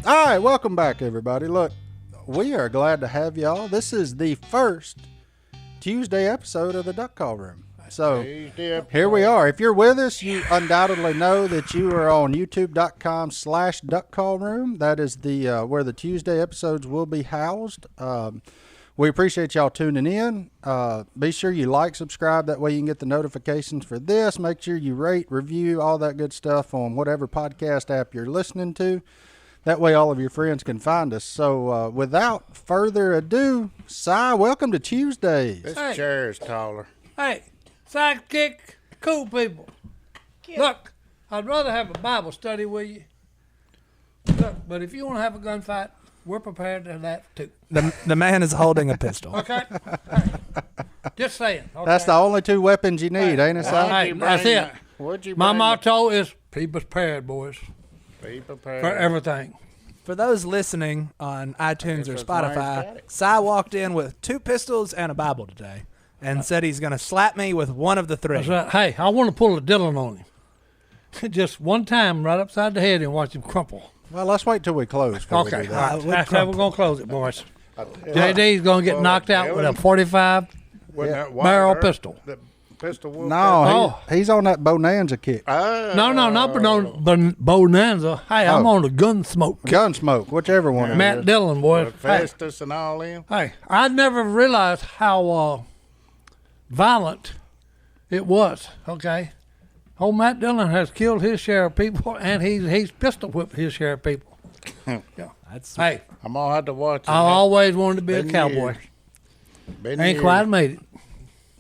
All right, welcome back, everybody. Look, we are glad to have y'all. This is the first Tuesday episode of the Duck Call Room. So here we are. If you're with us, you undoubtedly know that you are on youtube.com/duckcallroom. That is the where the Tuesday episodes will be housed. We appreciate y'all tuning in. Be sure you like, subscribe. That way you can get the notifications for this. Make sure you rate, review, all that good stuff on whatever podcast app you're listening to. That way all of your friends can find us. So without further ado, Si, welcome to Tuesdays. This chair is taller. Hey, sidekick, cool people. Look, I'd rather have a Bible study with you. Look, but if you want to have a gunfight, we're prepared to that too. The man is holding a pistol. Okay? Hey, just saying. Okay? That's the only two weapons you need, ain't it, Si? Hey, that's it. What'd you My bring? motto is be prepared, boys, Be prepared. for everything. For those listening on iTunes or That's why he's got Spotify, it. Si walked in with 2 pistols and a Bible today and said he's going to slap me with one of the 3. That's right. Hey, I want to pull a Dillon on him. Just one time right upside the head and watch him crumple. Well, let's wait till we close. Before we Okay, do all that. right. That's how we're going to close it, boys. JD's going to get knocked out with a 45 barrel pistol. The pistol whooped No, he's on that bonanza kick. No, not Bonanza. Hey, I'm on the Gunsmoke. Gunsmoke, whichever one. Matt it is. Dillon, boys. Hey, Festus and all them. hey, I never realized how violent it was. Okay, old Matt Dillon has killed his share of people, and he's pistol whipped his share of people. Yeah. Hey, I'm gonna have to watch it. I always wanted to be a Been cowboy. years. Been Ain't years. quite made it.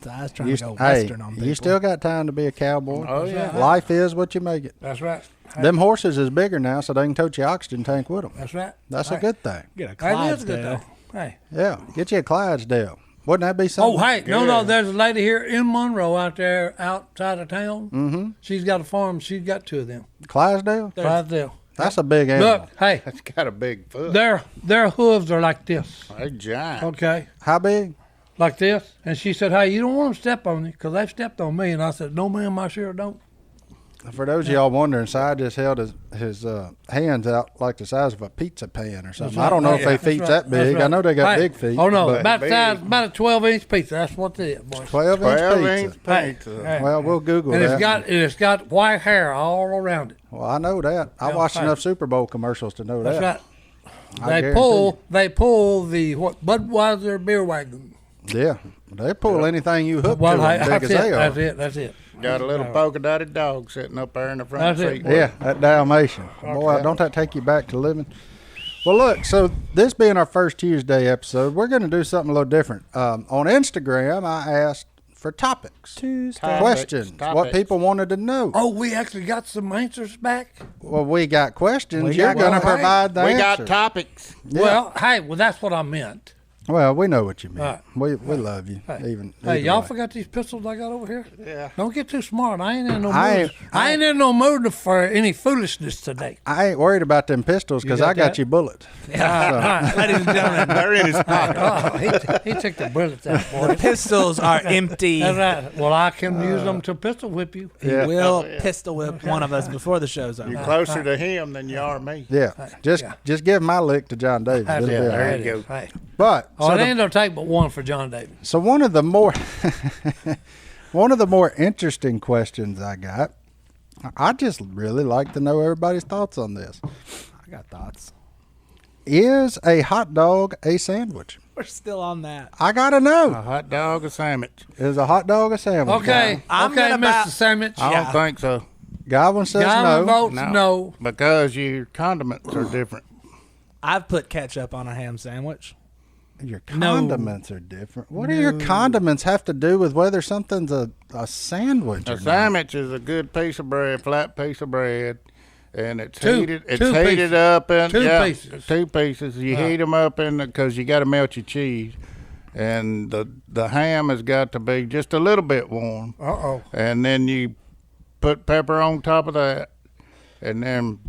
Si's trying You, to go hey, Western on people. you still got time to be a cowboy. Oh, yeah. Life is what you make it. That's right. Hey, Them horses is bigger now, so they can tote your oxygen tank with them. that's right. That's hey, a good thing. Get a That is a good Clydesdale. thing. Hey. Yeah, get you a Clydesdale. Wouldn't that be something? Oh, hey, no, Good. there's a lady here in Monroe out there outside of town. Mm-hmm. She's got a farm. She's got 2 of them. Clydesdale? Right there. That's a big animal. Look, hey, It's got a big foot. their hooves are like this, They're giant. okay, How big? like this. And she said, hey, you don't want them to step on you because they've stepped on me. And I said, no, ma'am, I sure don't. For those of y'all wondering, Si just held his hands out like the size of a pizza pan or something. That's I don't know right. if they That's feet's right. that big. That's right. I know they got Hey, big feet. Oh, no, but about big. size, about a 12-inch pizza. That's what it is, boys. 12-inch 12-inch pizza. Hey, pizza. hey. Well, we'll Google And that. it's got white hair all around it. Well, I know that. I Yeah, watched hey. enough Super Bowl commercials to know That's that. right. They pull the Budweiser beer wagon. Yeah, they pull anything you hook Well, to hey, them big as they are. That's it. Got a little polka dotted dog sitting up there in the front That's seat. it. Yeah, that Dalmatian. Boy, don't that take you back to living? Well, look, so this being our first Tuesday episode, we're going to do something a little different. On Instagram, I asked for topics, questions, what Topics. people wanted to know. Oh, we actually got some answers back? Well, we got questions. We You're got- going to well, provide the We answer. got topics. Yeah. Well, hey, that's what I meant. Well, we know what you mean. Right. We love you. Hey, Even y'all way. forgot these pistols I got over here? Yeah. Don't get too smart. I ain't in no mood. I I ain't in no mood for any foolishness today. I ain't worried about them pistols because got I got that? you bullets. Ladies and gentlemen, They're in his pocket. Oh, he took the bullets out, the boy. pistols are empty. That's right. Well, I can use them to pistol whip you. He Yeah. will pistol whip one of us before the show's over. You're closer to him than you are me. Yeah, just give my lick to John Davis. That's It'll it. be all there right. you go. Hey. But Oh, so it the- ain't no take but one for John Davis. So one of the more interesting questions I got, I just really like to know everybody's thoughts on this. I got thoughts. Is a hot dog a sandwich? We're still on that. I gotta A know. hot dog, a sandwich. Is a hot dog a sandwich? Okay, I'm okay, gonna Mr. buy- Sandwich. I don't think so. Godwin says Godwin no. votes no. Because your condiments are different. I've put ketchup on a ham sandwich. Your No. condiments are different. What do your condiments have to do with whether something's a sandwich or A not? sandwich is a good piece of bread, flat piece of bread, and it's Two- heated. It's two heated pieces. up in Two yeah, pieces. 2 pieces. You heat them up in because you got to melt your cheese, and the ham has got to be just a little bit warm, Uh-oh. and then you put pepper on top of that, and then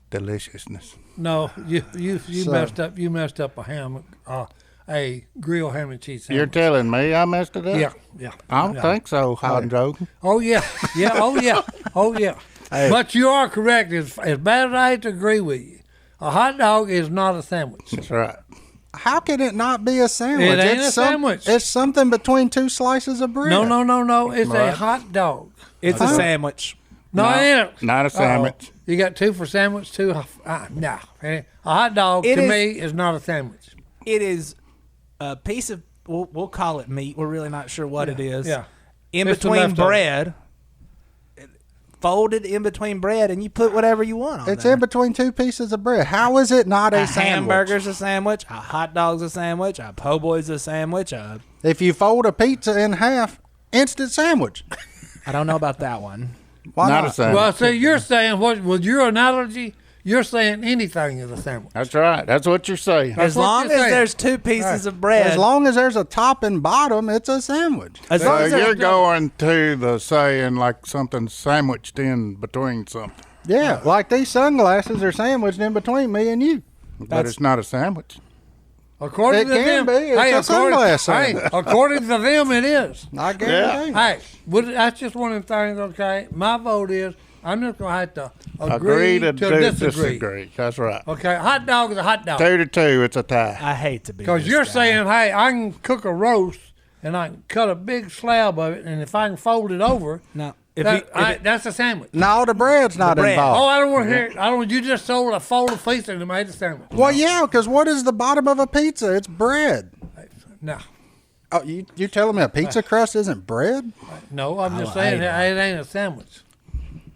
deliciousness. No, you So- messed up. You messed up a grill ham and cheese You're sandwich. telling me I messed it up? Yeah. I don't think so, hot joking. Oh yeah. Oh yeah. But you are correct. As bad as I hate to agree with you, A hot dog is not a sandwich. That's right. How can it not be a sandwich? It ain't a sandwich. It's something between two slices of bread. No. It's a Right. hot dog. It's a sandwich. No, it ain't. Not a sandwich. You got 2 for sandwich, 2. No. A hot dog It to is- me is not a sandwich. It is a piece of, we'll call it meat. We're really not sure what it is. Yeah. In It's the between leftover. bread, folded in between bread, and you put whatever you want on It's there. in between two pieces of bread. How is it not a sandwich? hamburger's a sandwich. A hot dog's a sandwich. A po' boy's a sandwich. If you fold a pizza in half, instant sandwich. I don't know about that one. Why Not not? a sandwich. Well, see, you're saying, with your analogy, you're saying anything is a sandwich. That's right. That's what you're saying. That's As what long you're as saying. there's 2 pieces of bread. As long as there's a top and bottom, it's a sandwich. as long So as there's you're going to the saying like something sandwiched in between something. Yeah, like these sunglasses are sandwiched in between me and you. But it's not a sandwich. According It to can them, be. It's a sunglass sandwich. according to them, it is. I guarantee. Hey, that's just one of the things. Okay, my vote is I'm just gonna have to agree to disagree. That's right. Okay, hot dog is a hot dog. 2-2. It's a tie. I hate to be Because this you're guy. saying, hey, I can cook a roast and I can cut a big slab of it, and if I can fold it over, No. that's a sandwich. No, the bread's not bread. involved. Oh, I don't want to hear it. I don't. You just sold a folded pizza and made a sandwich. Well, yeah, because what is the bottom of a pizza? It's bread. No, Oh, you telling me a pizza crust isn't bread? no. I'm just saying it ain't a sandwich.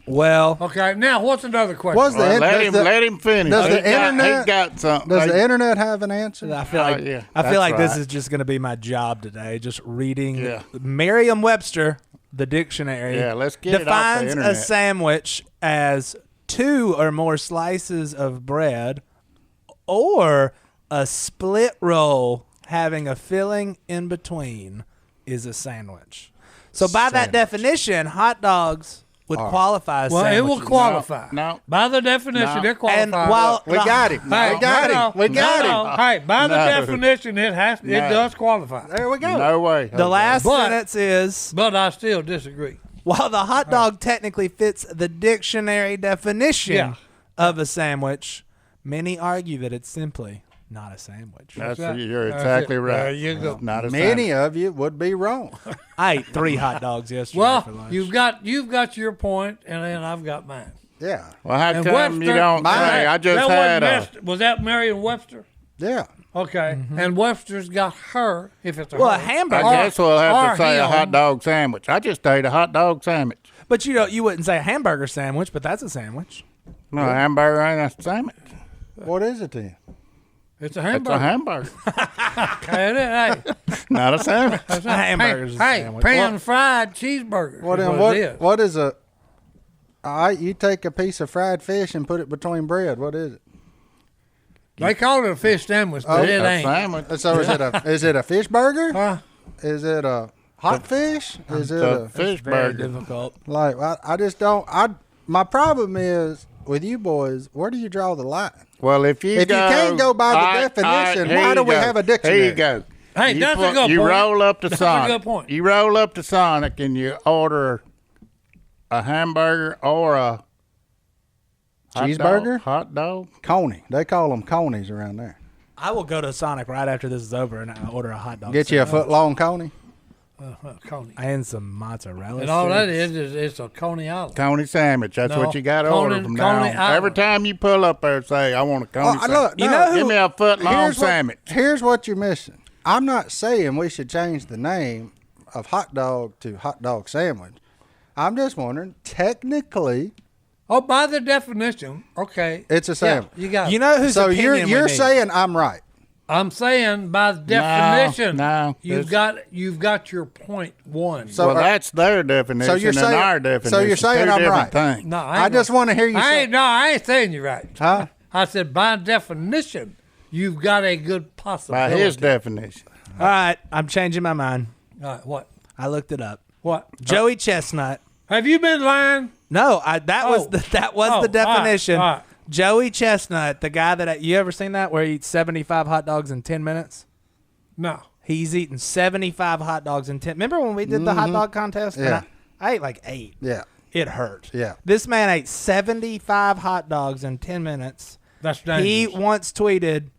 Well, Okay, now what's another question? What's the Well, does the- let him finish. does the He internet- got something. Does the internet have an answer? I feel like yeah, I feel that's like this right. is just going to be my job today, just reading Yeah. Merriam-Webster, the dictionary. Yeah, let's get it off the defines a internet. sandwich as 2 or more slices of bread, or a split roll having a filling in between is a sandwich. So by that definition, hot dogs would qualify as Well, it sandwiches. will qualify. No. By the definition, No. it qualifies. And while We got him. Hey, We got no, him. We got no, him. Hey, by the No. definition, it does qualify. There we go. No way. the last But- sentence is, But I still disagree. while the hot dog technically fits the dictionary definition Yeah. of a sandwich, many argue that it's simply not a sandwich. That's That's it. you're That's exactly it. right. There you go. It's not a Many of you would be wrong. I ate 3 hot dogs yesterday for Well, lunch. you've got your point, and then I've got mine. Yeah. Well, how And come you don't Mine- say? I just that had a. was that Merriam-Webster? Yeah. Okay, and Webster's got her. If it's a Well, her. a hamburger. I guess we'll have or to say a him. hot dog sandwich. I just ate a hot dog sandwich. But you wouldn't say a hamburger sandwich, but that's a sandwich. No, a hamburger ain't a sandwich. What is it then? It's a It's hamburger. a hamburger, Hey, not a sandwich. that's A hamburger's a hey, sandwich. pan-fried cheeseburger. Well, is then what it is. what is a? All right, you take a piece of fried fish and put it between bread. What is it? They call it a fish sandwich, but Oh, it A ain't. sandwich. So is it a fish burger? Huh? Is it a hot fish? Is it The a fish Very burger. difficult. like? I just don't. My problem is with you boys. Where do you draw the line? Well, if you If you can't go by the definition, here why you do we go. have a dictionary? Here you go. Hey, you that's a good You point. roll up to That's a Sonic. good point. You roll up to Sonic and you order a hamburger or a hot Cheeseburger? dog, hot dog. Coney. They call them conies around there. I will go to Sonic right after this is over and I'll order a hot dog. Get you a sandwich. foot long coney. Coney. And some mozzarella. And all that sticks. is it's a Coney Island. Coney sandwich. That's No, what you got to Coney- order from now Coney on. Island. Every time you pull up there, say, "I want a Coney sandwich." Look, You no, know who- Give me a foot long sandwich. Here's what you're missing. I'm not saying we should change the name of hot dog to hot dog sandwich. I'm just wondering, technically, Oh, by the definition, okay. it's a sandwich. Yeah, you got it. You know whose So opinion you're we need? saying I'm right. I'm saying by definition, no, you've got your point one. So- Well, that's their definition So you're saying- and our definition. so you're saying Two I'm different right. things. no, I just want to hear you say. I ain't saying you're right. Huh? I said by definition, you've got a good By possibility. his definition. All right, I'm changing my mind. All right, what? I looked it up. What? Joey Chestnut. Have you been lying? No, that was Oh. the definition. All right. Joey Chestnut, the guy that you ever seen that where he eats 75 hot dogs in 10 minutes? No. He's eating 75 hot dogs in 10. Remember when we did the hot dog contest? And Yeah. I ate like 8. Yeah. It hurt. Yeah. This man ate 75 hot dogs in 10 minutes, That's dangerous. He once tweeted,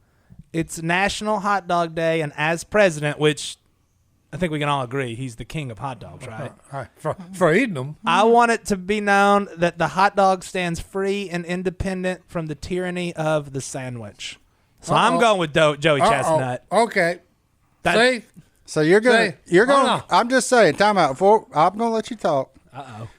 "It's National Hot Dog Day, and as president," which I think we can all agree he's the king of hot dogs, right? For eating them. I want it to be known that the hot dog stands free and independent from the tyranny of the sandwich. So I'm going with Joey Chestnut. Okay. That- See? So you're gonna, no. I'm just saying, time out. I'm gonna let you talk.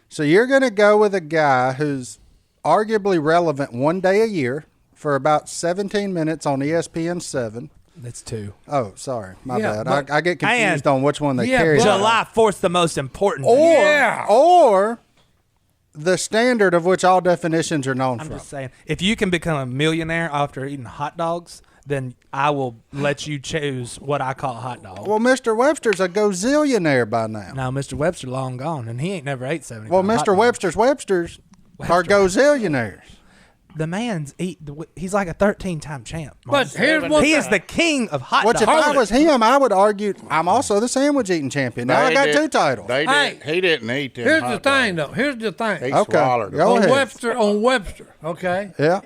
So you're gonna go with a guy who's arguably relevant one day a year for about 17 minutes on ESPN 7. That's 2. Oh, sorry, my Yeah, bad. I get confused on which one they carry. July 4th, the most important. Or the standard of which all definitions are known I'm from. just saying, if you can become a millionaire after eating hot dogs, then I will let you choose what I call a hot dog. Well, Mr. Webster's a gozillionaire by now. Now, Mr. Webster long gone, and he ain't never ate 70. Well, Mr. Webster's are gozillionaires. The man's he's like a 13-time champ. But here's what he is the king of hot Which, dogs. if I was him, I would argue I'm also the sandwich eating champion. Now I got 2 titles. He didn't eat them. Here's the thing, though. Here's the thing. He swallowed them. Go ahead. On Webster, okay? Yeah.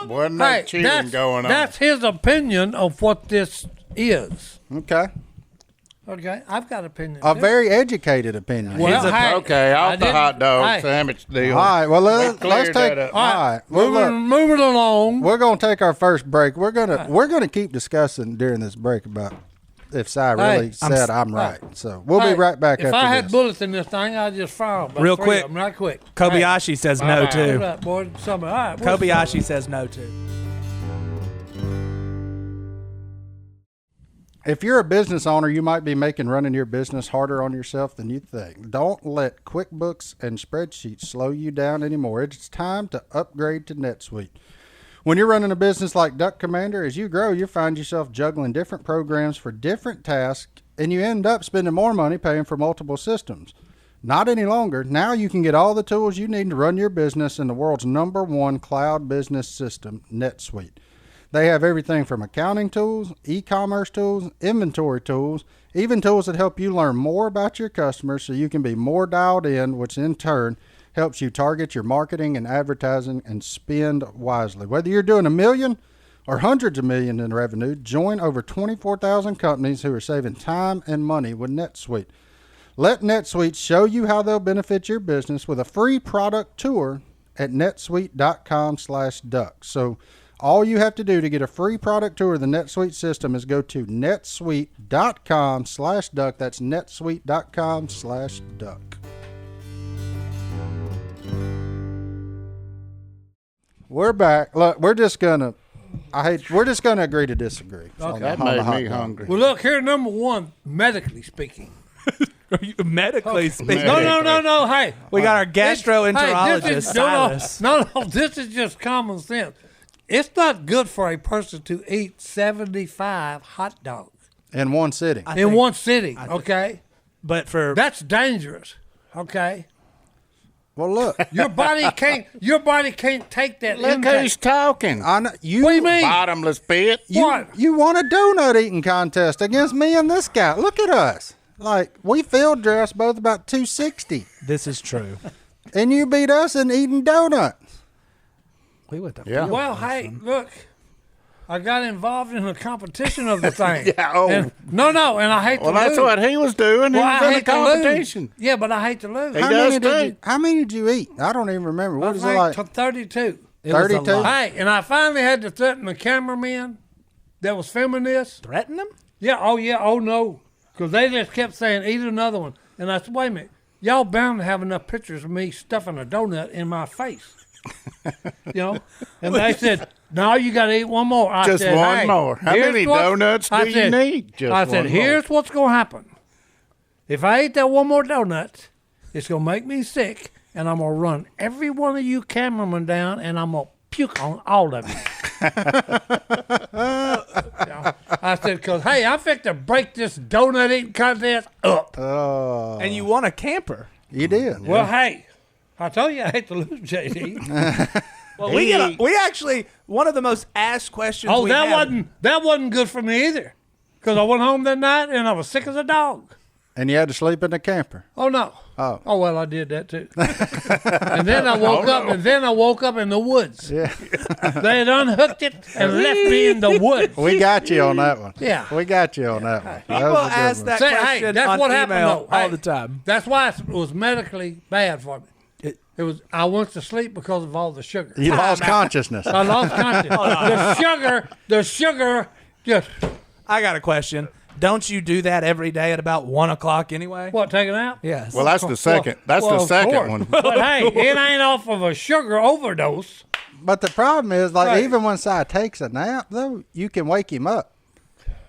Wasn't no cheating going on. That's his opinion of what this is. Okay. Okay, I've got an opinion. A too. very educated opinion. Well, hey, okay, I off the didn't- hot dog hey. sandwich deal. All right. Well, let's cleared take. that up. All right. Well, look, Moving along. we're gonna take our first break. We're gonna keep discussing during this break about if Si really said I'm right. So we'll be right back If after I had this. bullets in this thing, I'd just fire them. Real quick. Right quick. Kobayashi says no, Hey, too. hold up, boy. Somebody. All right. Kobayashi says no, too. If you're a business owner, you might be making running your business harder on yourself than you think. Don't let QuickBooks and spreadsheets slow you down anymore. It's time to upgrade to NetSuite. When you're running a business like Duck Commander, as you grow, you find yourself juggling different programs for different tasks, and you end up spending more money paying for multiple systems. Not any longer. Now you can get all the tools you need to run your business in the world's #1 cloud business system, NetSuite. They have everything from accounting tools, e-commerce tools, inventory tools, even tools that help you learn more about your customers so you can be more dialed in, which in turn helps you target your marketing and advertising and spend wisely. Whether you're doing $1 million or hundreds of millions in revenue, join over 24,000 companies who are saving time and money with NetSuite. Let NetSuite show you how they'll benefit your business with a free product tour at netsuite.com/duck. So all you have to do to get a free product tour of the NetSuite system is go to netsuite.com/duck. That's netsuite.com/duck. We're back. Look, we're just gonna agree to disagree. Okay. That made me hungry. Well, look here. Number one, medically speaking. Medically speaking. No. Hey, We got our gastroenterologist, Silas. No. This is just common sense. It's not good for a person to eat 75 hot dogs In one sitting. in one sitting. Okay, But for that's dangerous. Okay, Well, look. your body can't take that. Look intake. who's talking. I know, What do you mean? Bottomless pit. What? You won a donut eating contest against me and this guy. Look at us. Like, we field dressed both about 260. this is true. And you beat us in eating donuts. We went to Yeah. Well, hey, look, I got involved in the competition of the thing. Yeah, oh. And, no, and I hate to Well, lose. that's what he was doing. He Well, was I in the hate to lose. competition. Yeah, but I hate to lose. He does too. How many did you eat? I don't even remember. What I is it think like? 32. It was a 32? lot. Hey, and I finally had to threaten the cameraman that was filming this. Threaten him? Yeah, oh no. Because they just kept saying, eat another one. And I said, wait a minute. Y'all bound to have enough pictures of me stuffing a donut in my face. And they said, no, you got to eat one more. I Just said, one hey, more. How here's many what- donuts do I you said- need? Just I said, one more. here's what's going to happen. If I eat that one more donut, it's going to make me sick, and I'm going to run every one of you cameramen down, and I'm going to puke on all of you. I said, because, hey, I'm fit to break this donut eating contest up. And you won a camper. You did. Well, hey, I told you I hate to lose, JD. Well, we actually, one of the most asked questions Oh, we that have. wasn't good for me either. Because I went home that night and I was sick as a dog. And you had to sleep in the camper. Oh no. Oh well, I did that too. And then I woke up, in the woods. Yeah. They had unhooked it and left me in the woods. We got you on that one. We got you on that one. That People was a good ask one. that Say, hey, question that's on what happened, email though. all Hey. the time. That's why it was medically bad for me. It was. I went to sleep because of all the sugar. You lost consciousness. I lost consciousness. The sugar, just I got a question. Don't you do that every day at about 1 o'clock anyway? what taken out. Yes. Well, that's the second. That's the of second course. one. But hey, it ain't off of a sugar overdose. But the problem is, like, Right. even when Si takes a nap, though, you can wake him up.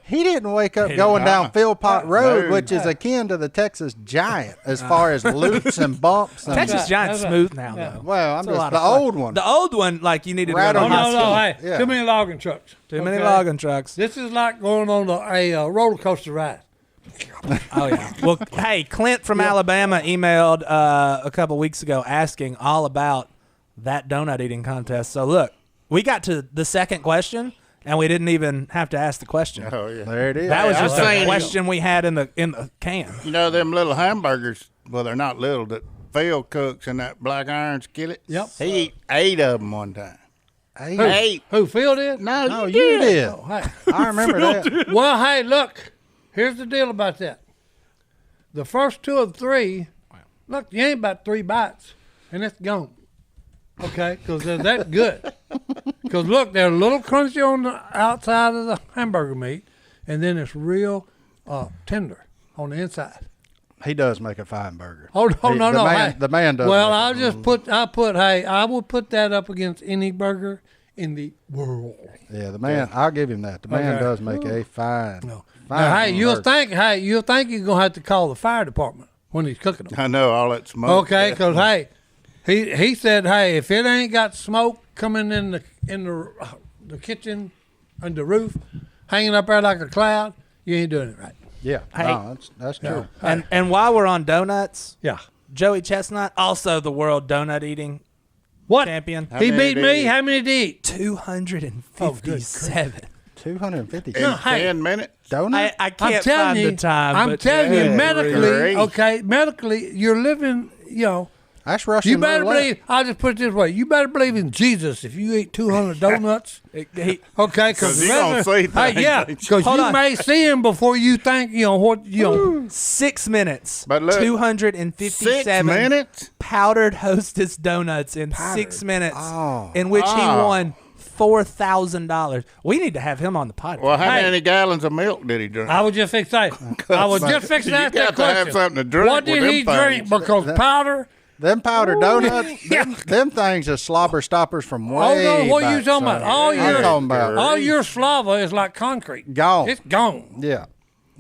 He didn't wake up going down Philpott Road, No. which is akin to the Texas Giant as far as loops and bumps. And Texas Right. Giant's That's smooth now, yeah. though. Well, I'm It's a just lot the of fun. old one. The old one, like you needed to go Right to on No, my hospital. hey, Yeah. too many logging trucks. Too many Okay? logging trucks. This is like going on a roller coaster ride. Oh, yeah. Well, hey, Clint from Alabama emailed a couple weeks ago asking all about that donut eating contest. So, look, we got to the second question, and we didn't even have to ask the question. Oh yeah. There it is. That was I've just a seen question we had in the can. You know them little hamburgers? Well, they're not little. That Phil cooks in that black iron skillet. Yep. He ate 8 of them one time. Hey, 8. Who, Phil did? No, no, you you did. did. Oh, hey. I remember that. Well, hey, look. Here's the deal about that. The first 2 or 3, look, you ain't about 3 bites, and it's gone. Okay, because they're that good. Because look, they're a little crunchy on the outside of the hamburger meat, and then it's real tender on the inside. He does make a fine burger. Oh no, He- no, the no! Man, hey. the man does. Well, make I'll it. just I would put that up against any burger in the world. Yeah, the man. I'll give him that. The man Okay. does make a fine. No. fine Now, hey, you'll burger. think you're gonna have to call the fire department when he's cooking them. I know all that smoke. Okay, because hey, he said, hey, if it ain't got smoke coming in the kitchen and the roof, hanging up there like a cloud, you ain't doing it right. Yeah, Hey. no, that's true. And while we're on donuts, Yeah. Joey Chestnut, also the world donut eating What? champion. How He many beat did me. he- How many did he eat? 257. 250 In hey. 10 minutes. donut. I I'm can't telling find you. the time. I'm but telling you, yeah, medically, great. you're living. That's Russian You better roulette. believe. I'll just put it this way: you better believe in Jesus if you eat 200 donuts. he, Okay, 'Cause he gonna see hey, things, yeah, ain't you? because Hold you on. may see him before you think what 6 minutes. But look, 257 6 minutes? powdered Hostess donuts in 6 minutes, Oh. in which he Oh. won $4,000. We need to have him on the podcast. Well, how Hey. many gallons of milk did he drink? I was just fixing. I was just fixing to You ask got that to question. have something to drink What with did he them drink? things. Because powder. Them powdered donuts, Yeah. them things are slobber stoppers from way Oh no, what back, you talking about? son. All I'm your talking about. all your slava is like concrete. Gone. It's gone. Yeah.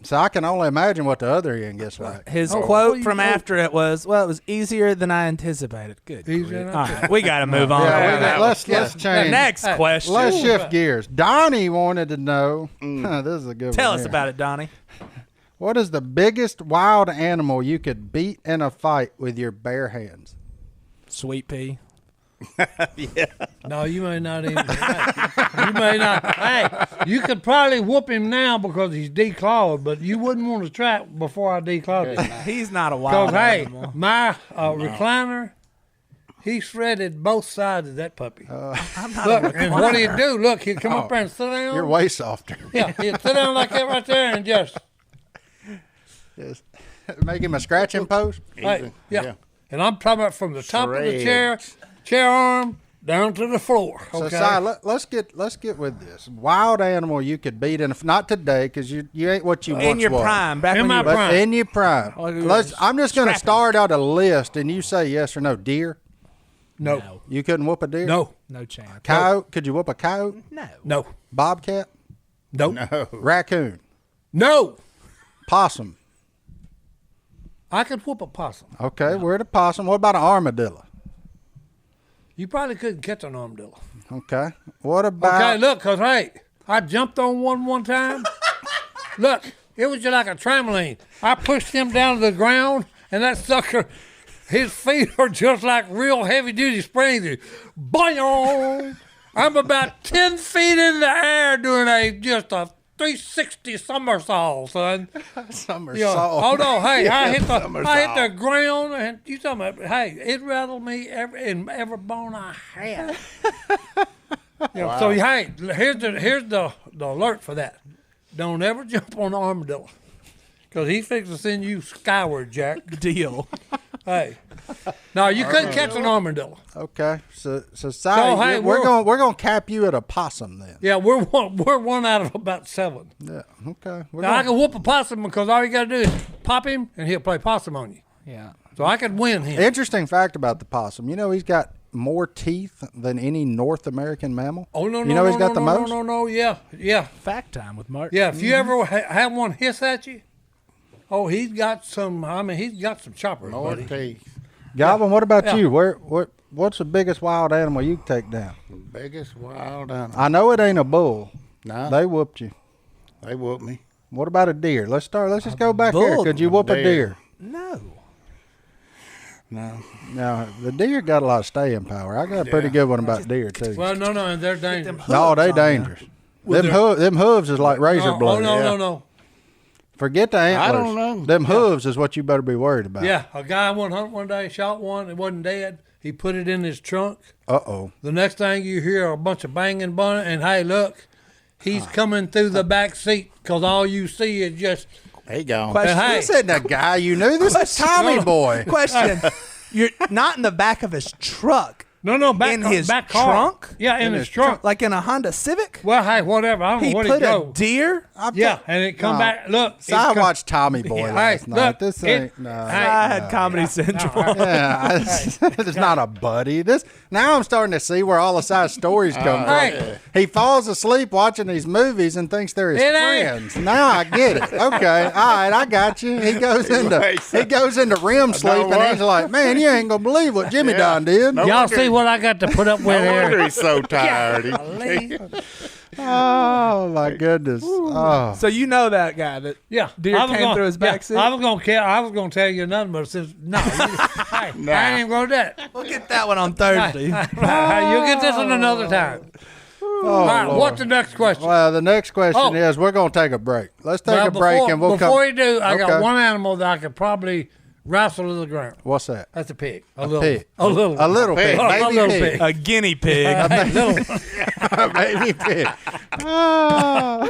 So I can only imagine what the other end gets like. His Oh, quote you from know. after it was, "Well, it was easier than I anticipated." Good. Easier than All right, we got to move on. Yeah, let's Yeah. change. Next Hey, question. Let's shift gears. Donnie wanted to know. This is a good Tell one. us here. about it, Donnie. What is the biggest wild animal you could beat in a fight with your bare hands? Sweet pea. No, you may not even. You may not. Hey, you could probably whoop him now because he's declawed, but you wouldn't want to try it before I declawed him. He's not a wild Because hey, animal. my recliner, he shredded both sides of that puppy. I'm not Look, a and what do you do? Look, he'll come up there and sit down. You're way softer. Yeah, he'll sit down like that right there and just. Yes. Make him a scratching post. Hey, yeah. Yeah. And I'm talking about from the top of the Shreds. chair arm down to the floor. So, Okay. Si, let's get with this wild animal you could beat in. Not today, because you ain't what you once in your was. prime, back In when my you were But prime. in your prime. Oh, I'm just going to scrapping. start out a list, and you say yes or no. Deer. no, You couldn't whoop a deer. no, no chance. Coyote. Could you whoop a coyote? No. no, Bobcat. no, No. Raccoon. no. Possum. I could whoop a possum. Okay, we're at a possum. What about an armadillo? You probably couldn't catch an armadillo. Okay. What about? Okay, look, because, hey, I jumped on one time. Look, it was just like a trampoline. I pushed him down to the ground, and that sucker, his feet are just like real heavy-duty springs. Boing! I'm about 10 feet in the air doing just a 360 somersault, son. Somersault. Oh no, hey, I hit the ground, and you talking about? Hey, it rattled me in every bone I had. Wow. So hey, here's the alert for that. Don't ever jump on the armadillo, because he's fixing to send you skyward, Jack. Deal. Hey, no, you couldn't catch an armadillo. Okay, so Si, hey, we're gonna cap you at a possum then. Yeah, we're one out of about 7. Yeah. Okay. Now I can whoop a possum because all you got to do is pop him and he'll play possum on you. Yeah. So I could win him. Interesting fact about the possum. You know he's got more teeth than any North American mammal. Oh no, no, you know no, he's got the most. No, yeah. Fact time with Mark. Yeah, if you ever have one hiss at you, oh, he's got some. I mean, he's got some choppers, More buddy. teeth. Godwin, what about Yeah. you? What's the biggest wild animal you can take down? Biggest wild animal. I know it ain't a bull. No, They whooped you. they whooped me. What about a deer? Let's just go back here. bull- Could you whoop a deer. deer? No. No. Now the deer got a lot of staying power. I got a pretty good one about deer too. Well, no, and they're dangerous. No, they hooves on dangerous. Them hooves is like razor Oh, blades. no. Forget the antlers. I don't know. Them hooves is what you better be worried about. Yeah, a guy went hunting one day, shot one, it wasn't dead. He put it in his trunk. Uh-oh. The next thing you hear a bunch of banging, and hey, look, he's coming through the back seat because all you see is just. He gone. Question. Hey. This isn't a guy you knew. This is Tommy Boy. Question. You're not in the back of his truck. No, back In his back car. trunk? Yeah, in his trunk. Like in a Honda Civic? Well, hey, whatever. I don't He know where put it a go. deer? Yeah, and it come back. Look, So I watched Tommy Boy last Hey, night. look, This it- ain't no. hey, I had Comedy Central. Yeah, it's not a buddy. Now I'm starting to see where all the side stories come Hey. from. He falls asleep watching these movies and thinks they're his It ain't. friends. Now I get it. Okay, all right, I got you. He goes into REM sleep and he's like, "Man, you ain't gonna believe what Jimmy Don did." Y'all see what I got to put up with No wonder here. he's so tired. Oh my goodness. Oh. So you know that guy that deer I was came gonna- through his back seat? I was gonna tell you nothing, but since I ain't even gonna do that. We'll get that one on Thursday. You'll get this one another time. All right, Lord. what's the next question? Well, the next question Oh. is we're gonna take a break. Let's take Well, a break and we'll come. before you do, I got Okay. one animal that I could probably wrestle to the ground. What's that? That's a pig. Pig. A little pig. pig. A little pig. A little pig. A guinea pig. A baby pig. Oh.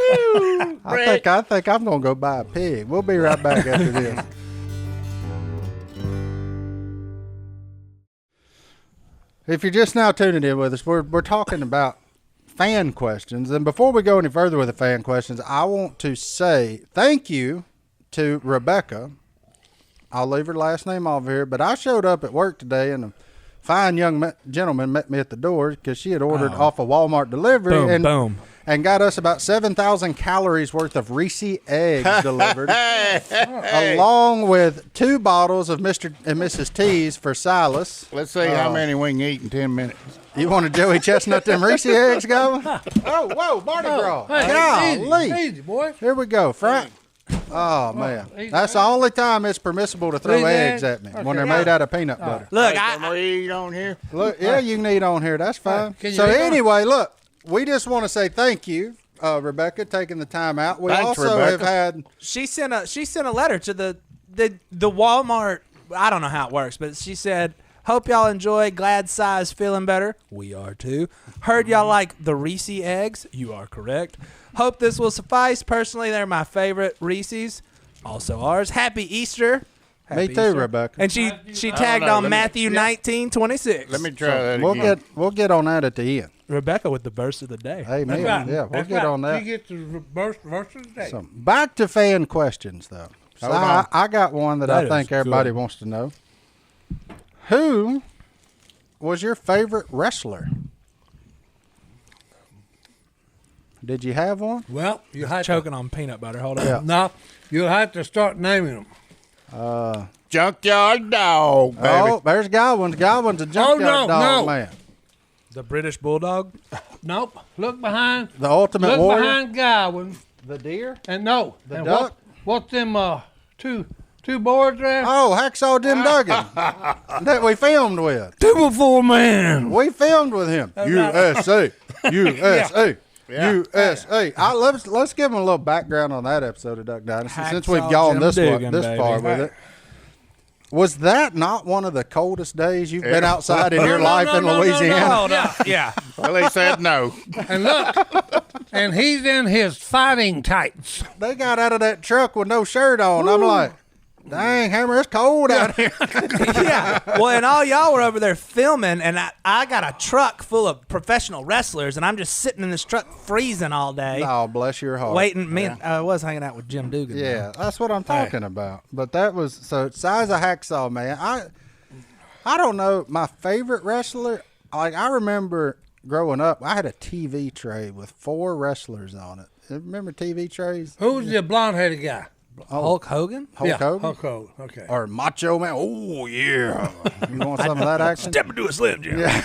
I think I'm gonna go buy a pig. We'll be right back after this. If you're just now tuning in with us, we're talking about fan questions. And before we go any further with the fan questions, I want to say thank you to Rebecca. I'll leave her last name off here, but I showed up at work today and a fine young gentleman met me at the door because she had ordered off a Walmart delivery and got us about 7,000 calories worth of Reese eggs delivered, along with 2 bottles of Mr. and Mrs. T's for Silas. Let's see how many we can eat in 10 minutes. You want a Joey Chestnut them Reese eggs going? Oh, whoa, Mardi Gras. Hey, Golly. easy, boy. Here we go, Frank. Oh, man. easy, That's the only time it's permissible to throw These eggs eggs? at me, when they're made out of peanut butter. Look, Can we eat on here? Look, yeah, you can eat on here. That's fine. Can you So eat on- anyway, look, we just want to say thank you, Rebecca, taking the time out. We Thanks, also Rebecca. have had she sent a letter to the Walmart. I don't know how it works, but she said, "Hope y'all enjoy. Glad Si's feeling better. We are too. Heard y'all like the Reese eggs. You are correct. Hope this will suffice. Personally, they're my favorite Reese's. Also ours. Happy Easter." me too, Rebecca. And she tagged know. on Let me- Matthew 19:26. Let me try that We'll again. get on that at the end. Rebecca with the verse of the day. Amen. Right. Yeah, we'll That's get right. on that. You get the verse of the day. So back to fan questions, though. So Hold on. I got one that That I is think everybody good. wants to know. Who was your favorite wrestler? Did you have one? Well, you had Choking on peanut butter. Hold on. Yeah. No, you'll have to start naming them. Junkyard dog, baby. Oh, there's Godwin. Godwin's a junkyard no, dog no. man. The British Bulldog. Nope. Look behind. The ultimate Look warrior. behind Godwin. The deer. And no. The and duck? What's them two boards there? Oh, Hacksaw Jim Duggan that we filmed with. 2 before man. We filmed with him. USA. USA. Yeah. USA. Let's give them a little background on that episode of Duck Dynasty since we've Hacksaw gone Jim this Dugan, far with it. Was that not one of the coldest days you've been outside in your life in Louisiana? Hold on. Yeah. Well, he said no. And look, and he's in his fighting tights. They got out of that truck with no shirt on. I'm like, dang, Hammer, it's cold out here. Yeah. Well, and all y'all were over there filming, and I got a truck full of professional wrestlers, and I'm just sitting in this truck freezing all day. Oh, bless your heart. Waiting. I was hanging out with Jim Dugan. Yeah, that's what I'm talking about. But that was so size of Hacksaw, man. I don't know. My favorite wrestler, like I remember growing up, I had a TV tray with 4 wrestlers on it. Remember TV trays? Who's the blonde-headed guy? Hulk Hogan? Hulk Hogan? Hulk Hogan. Okay. Or Macho Man? Oh, yeah. You want some of that action? Step into a Slim Jim. Yeah.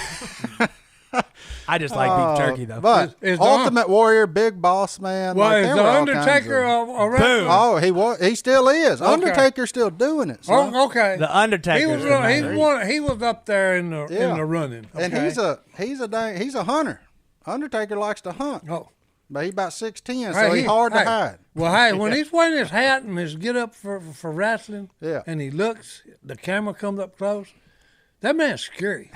I just like beef jerky, though. But Is the Ultimate Warrior, Big Boss Man. Well, like, is there the were all kinds Undertaker of- a wrestler? Oh, he was. He still is. Okay. Undertaker's still doing it. son. Oh, okay. The Undertaker. He was up there in the running. Okay. And he's a hunter. Undertaker likes to hunt. Oh. But he's about 6'10", so he's hard to hide. Well, hey, when he's wearing his hat and his get up for wrestling, Yeah. and he looks, the camera comes up close, that man's scary.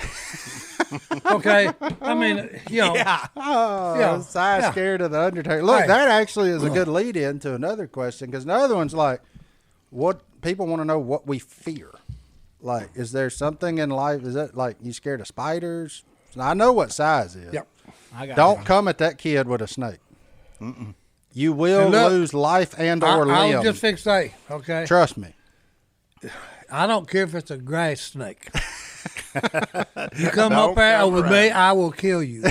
Okay? I mean, you know. Yeah. Oh, Yeah. size scared of the Undertaker. Look, Hey. that actually is a good lead in to another question, because another one's like, what people want to know what we fear. Like, is there something in life, is that like you scared of spiders? I know what size is. Yep. Don't come at that kid with a snake. You will lose life and or I limb. was just fixed to say, okay? Trust me. I don't care if it's a grass snake. You come up there with me, I will kill you.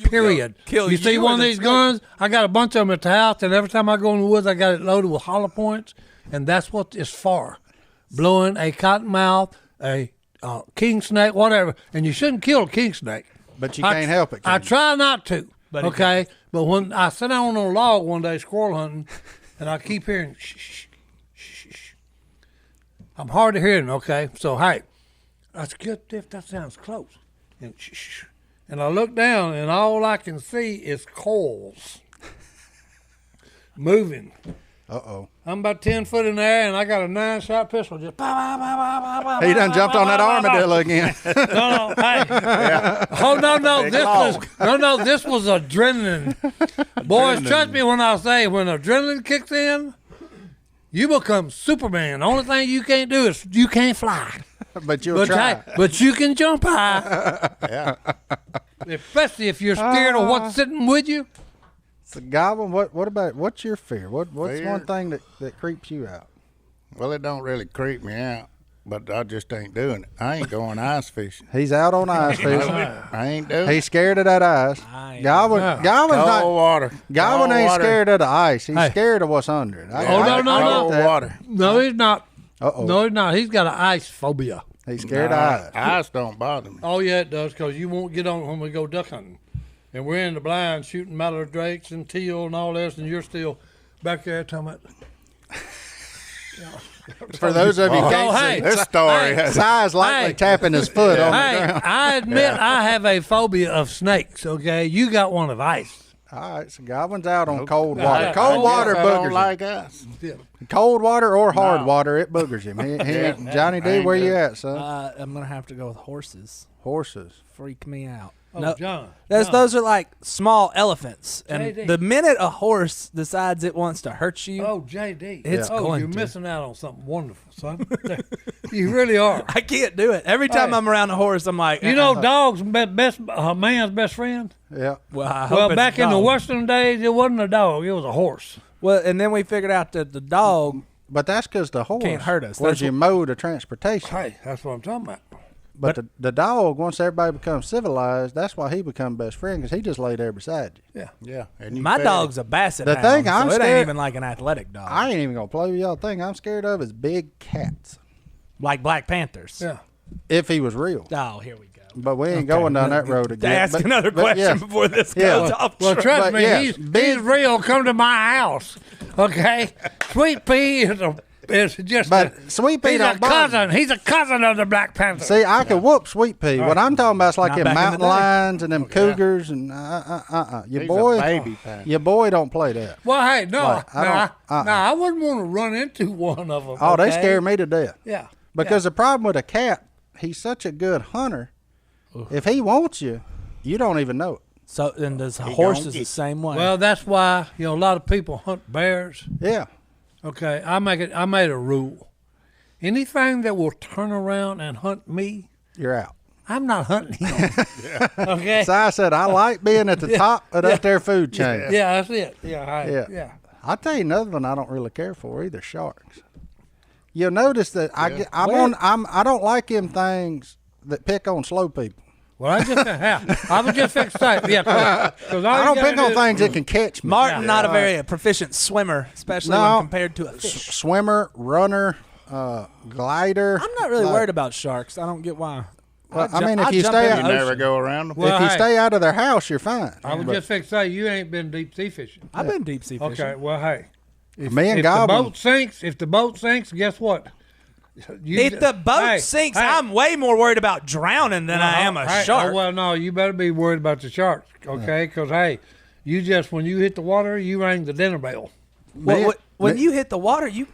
Period. Kill you see you one or of the these snake? guns? I got a bunch of them at the house, and every time I go in the woods, I got it loaded with hollow points, and that's what it's for. Blowing a cottonmouth, a king snake, whatever. And you shouldn't kill a king snake. But you can't help it. I can you? try not to. But Okay? But when I sat down on a log one day squirrel hunting, and I keep hearing shh, shh, shh, shh. I'm hard of hearing, okay? So, hey, that's good if that sounds close. And shh, shh. And I look down, and all I can see is coils moving. Uh-oh. I'm about 10 foot in the air, and I got a 9-shot pistol. Just pow, pow, pow, pow, pow, pow, He done jumped on that armadillo again. No, hey. Oh, no. This was adrenaline. Boys, trust me when I say when adrenaline kicks in, you become Superman. The only thing you can't do is you can't fly. But you'll try. But you can jump high. Yeah. Especially if you're scared of what's sitting with you. So, Godwin, what's your fear? What's Fear? one thing that creeps you out? Well, it don't really creep me out, but I just ain't doing it. I ain't going ice fishing. He's out on ice fishing. I ain't doing it. He's scared of that ice. I Godwin's Cold not. water. Godwin Cold ain't water. scared of the ice. He's Hey. scared of what's under it. No. Cold water. No, he's not. Uh-oh. No, he's not. He's got an ice phobia. He's scared Nah, of ice. ice don't bother me. Oh, yeah, it does, because you won't get on when we go duck hunting. And we're in the blind shooting mallard drakes and teal and all this, and you're still back there talking about. For those of you who Oh, can't hey. see, This story Hey. has Si's lightly Hey. tapping his foot on the Hey, ground. I admit I have a phobia of snakes, okay? You got one of ice. All right, so Godwin's out on cold water. I Cold water I don't boogers him. like us. Cold water or hard No. water, it boogers him. Johnny D, ain't where you good. at, son? I'm gonna have to go with horses. Horses. Freak me out. Oh, No, John. those are like small elephants, and JD. the minute a horse decides it wants to hurt you, Oh, JD. It's oh, going you're to. missing out on something wonderful, son. You really are. I can't do it. Every time Hey. I'm around a horse, I'm like, You know, dogs man's best friend. Yeah. Well, I hope Well, it's back a in the dog. Western days, it wasn't a dog; it was a horse. Well, and then we figured out that the dog. But that's because the horse Can't hurt us. was That's your mode of transportation. Hey, that's what I'm talking about. But the dog, once everybody becomes civilized, that's why he become best friend, because he just lay there beside you. Yeah. And you My fed dog's a basset The hound, thing so I'm it ain't scared- even like an athletic dog, I ain't even going to play with y'all. The thing I'm scared of is big cats. like Black Panthers. Yeah. If he was real. Oh, here we go. But we ain't going down that road again. Ask But- another but question yeah. before this Yeah. goes off Well, track. trust But me, yeah, he's big- real. Come to my house, okay? Sweet Pea is just But Sweet Pea he's a don't bother me. cousin. He's a cousin of the Black Panther. See, I could whoop Sweet Pea. What I'm talking about is like Not them back in the mountain day. lions and them cougars and Your He's boy, a baby panther. your boy don't play that. Well, hey, no, Like, I wouldn't want to run into one of them. Oh, they okay? scare me to death. Yeah. Because the problem with a cat, he's such a good hunter. If he wants you, you don't even know it. So then does don't horses get- the same way? Well, that's why a lot of people hunt bears. Yeah. Okay, I made a rule. Anything that will turn around and hunt me, You're out. I'm not hunting him. Okay. So I said, I like being at the top of that there food chain. Yeah, that's it. Yeah. Yeah. Yeah. I'll tell you another one I don't really care for either, sharks. You'll notice that I don't like them things that pick on slow people. Well, I was just fixing to say, yeah, because I don't pick on things that can catch me. Martin, Yeah. not a very proficient swimmer, especially No. when compared to a fish. Swimmer, runner, glider. I'm not really worried about sharks. I don't get why. Well, I'll I mean, ju- if I'll you jump stay in out- You the never ocean. go around them. Well, If you hey. stay out of their house, you're fine. I was But just fixing to say, you ain't been deep sea fishing. I've been deep sea fishing. Okay, well, hey. If, Me and if Godwin- the boat sinks, guess what? If the boat sinks, I'm way more worried about drowning than I am a shark. Oh, well, no, you better be worried about the sharks, okay? Because, hey, when you hit the water, you rang the dinner bell. When you hit the water, you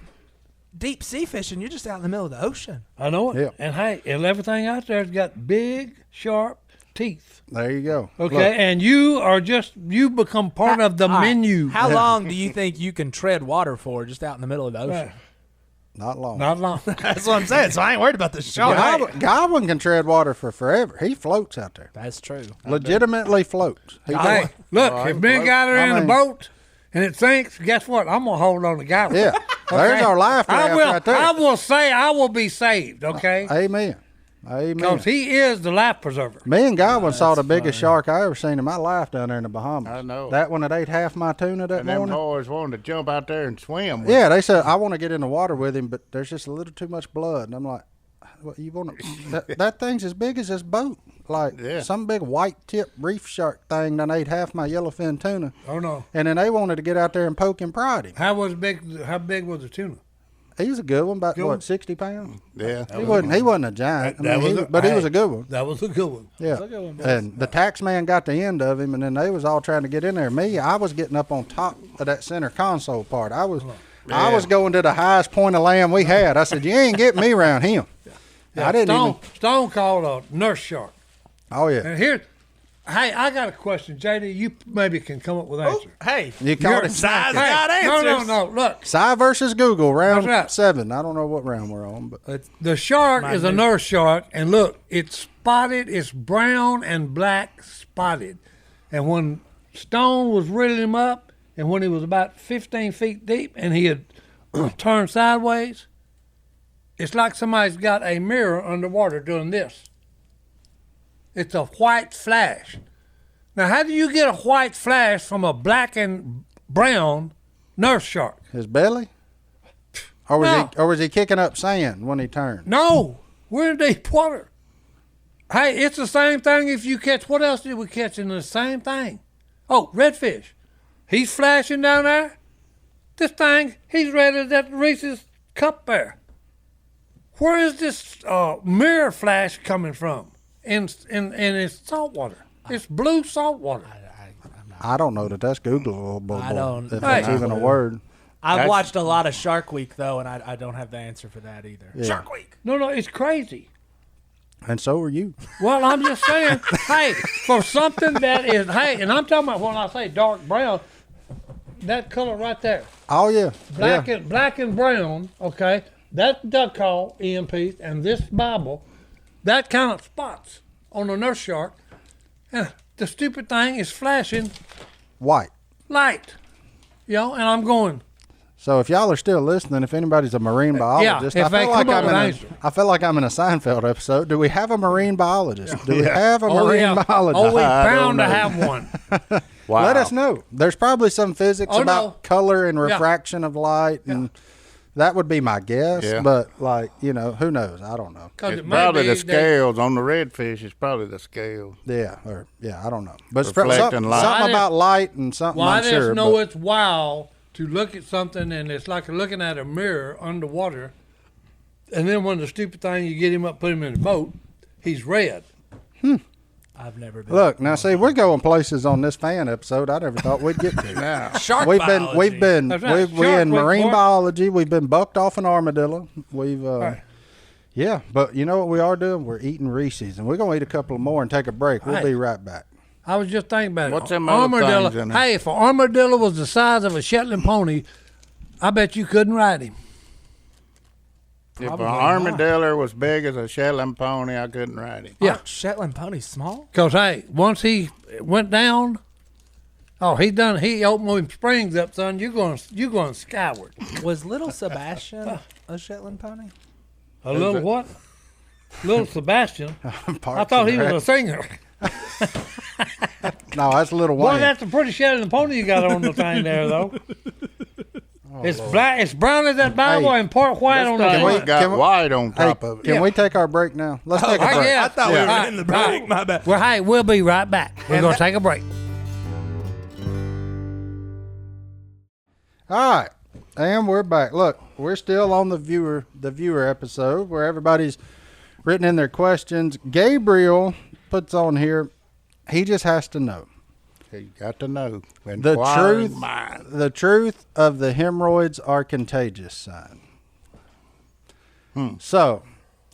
deep sea fishing, you're just out in the middle of the ocean. I know it. Yeah. And, hey, everything out there's got big, sharp teeth. There you go. Okay, Look, and you become part of the All right, menu. How long do you think you can tread water for just out in the middle of the ocean? not long. Not long. That's what I'm saying. So I ain't worried about the shark. Godwin can tread water for forever. He floats out there. That's true. Legitimately floats. He Hey, does. look, Oh, if me and Guy are I in mean- a boat and it sinks, guess what? I'm gonna hold on to Guy. Yeah. There's our life I raft will. right there. I will say I will be saved. Okay, Amen. Amen. because he is the life preserver. Me and Godwin saw the biggest shark I ever seen in my life down there in the Bahamas. I know. That one that ate half my tuna that And them morning. boys wanted to jump out there and swim. With Yeah, they said, I want to get in the water with him, but there's just a little too much blood. And I'm like, what, you want to? that thing's as big as this boat. Like Yeah. some big white tip reef shark thing done ate half my yellowfin tuna. Oh no! And then they wanted to get out there and poke and prod him. How big was the tuna? He was a good one, about Good one. what, 60 pounds? Yeah. He wasn't a giant. That was but he was a good one. That was a good one. Yeah. a good one, boys. And the tax man got the end of him, and then they was all trying to get in there. Me, I was getting up on top of that center console part. I was going to the highest point of land we had. I said, you ain't getting me around him. I didn't Stone called a nurse shark. Oh, yeah. And here, hey, I got a question, JD. You maybe can come up with an answer. Hey, You caught You're- it. size Hey, got answers. no. Look, Cy versus Google, round That's right. 7. I don't know what round we're on, but the shark is a nurse shark, and look, it's spotted. It's brown and black spotted. And when Stone was reeling him up, and when he was about 15 feet deep, and he had turned sideways, it's like somebody's got a mirror underwater doing this. It's a white flash. Now, how do you get a white flash from a black and brown nurse shark? his belly? Or No. was he kicking up sand when he turned? No, we're in deep water. Hey, it's the same thing if you catch, what else did we catch in the same thing? Oh, redfish. He's flashing down there. This thing, he's ready at Reese's cup there. Where is this mirror flash coming from? And it's salt water. It's blue salt water. I don't know that that's Googleable. I don't- If that's Hey. even a word. I've That's- watched a lot of Shark Week though, and I don't have the answer for that either. Yeah. Shark Week. No, it's crazy. And so are you. Well, I'm just saying, hey, for something that is, hey, and I'm talking about when I say dark brown, that color right there, Oh, yeah. black and brown, okay, that duck call, EMPs, and this Bible, that kind of spots on a nurse shark, and the stupid thing is flashing White. light, and I'm going, So if y'all are still listening, if anybody's a marine biologist, if I they feel like come up I'm with in an answer. I feel like I'm in a Seinfeld episode. Do we have a marine biologist? Do we have a marine biologist? oh, we I bound to don't know. have one. Wow. Let us know. There's probably some physics Oh, about no. color and refraction of light, and that would be my guess. Yeah. But who knows? I don't know. 'Cause It's it may probably be the that- scales on the redfish. It's probably the scales. Yeah, I don't know. But Reflecting something light. about light and something Well, I I'm just sure. know but it's wild to look at something, and it's like looking at a mirror underwater. And then when the stupid thing, you get him up, put him in the boat, he's red. I've never been. Look, now see, we're going places on this fan episode I never thought we'd get to. Yeah. Shark We've biology. been That's right. we're in Shark, marine boy. biology. We've been bucked off an armadillo. We've Right. yeah, but you know what we are doing? We're eating Reese's, and we're gonna eat a couple more and take a break. We'll Right. be right back. I was just thinking about What's it. them other Armadillo. things in there? Hey, if an armadillo was the size of a Shetland pony, I bet you couldn't ride him. If an Probably armadillo was big as a Shetland pony, I couldn't ride him. Yeah. Shetland pony's small. Because, hey, once he went down, he opened them springs up, son. You're going skyward. Was little Sebastian a Shetland pony? A little what? Little Sebastian. I Parks thought and he was a Rec. singer. No, that's a little Boy, Wayne. that's a pretty Shetland pony you got on the thing there, though. It's black. It's brown as that Bible Hey, and part white on the Can we front. got can we- white on Hey, top of it. can we take our break now? Let's take a I break. guess. I thought we were Yeah. in the break. My bad. Well, hey, we'll be right back. We're going to take a break. All right, and we're back. Look, we're still on the viewer episode where everybody's written in their questions. Gabriel puts on here, he just has to know You got to know. the Inquiring truth. mind. The truth of the hemorrhoids are contagious sign. So,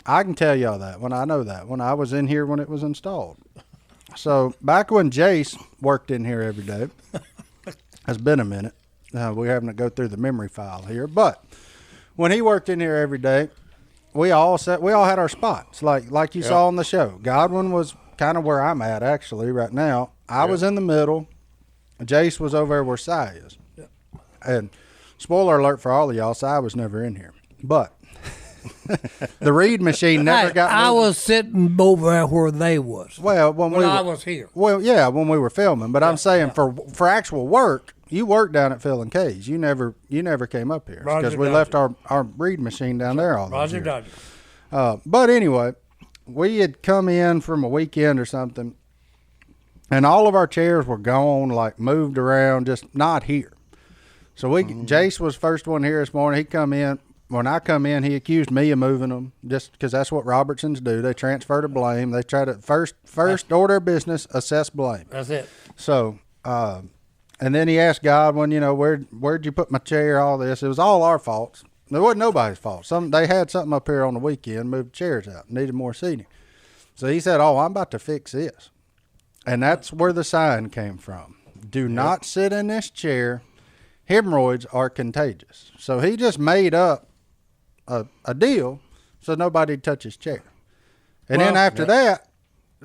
I can tell y'all that when I was in here when it was installed. So back when Jace worked in here every day, it's been a minute. We're having to go through the memory file here, but when he worked in here every day, we all had our spots, like you saw on the show. Godwin was kind of where I'm at actually right now. I was in the middle. Jace was over there where Si is. And spoiler alert for all of y'all, Si was never in here, but the read machine never Hey, got. I moved. was sitting over there where they was Well, when I was here. Well, yeah, when we were filming, but I'm saying for actual work, you worked down at Phil and K's. You never came up here because Roger, we Dodger. left our read machine down there all those Roger years. Dodger. But anyway, we had come in from a weekend or something, and all of our chairs were gone, like moved around, just not here. So Jace was first one here this morning. He come in. When I come in, he accused me of moving them, just because that's what Robertsons do. They transfer to blame. They try to first order of business, assess blame. That's it. So, and then he asked Godwin, where'd you put my chair? All this. It was all our faults. It wasn't nobody's fault. They had something up here on the weekend, moved chairs out, needed more seating. So he said, "Oh, I'm about to fix this," and that's where the sign came from. Do not sit in this chair. Hemorrhoids are contagious. So he just made up a deal so nobody'd touch his chair. And then after that,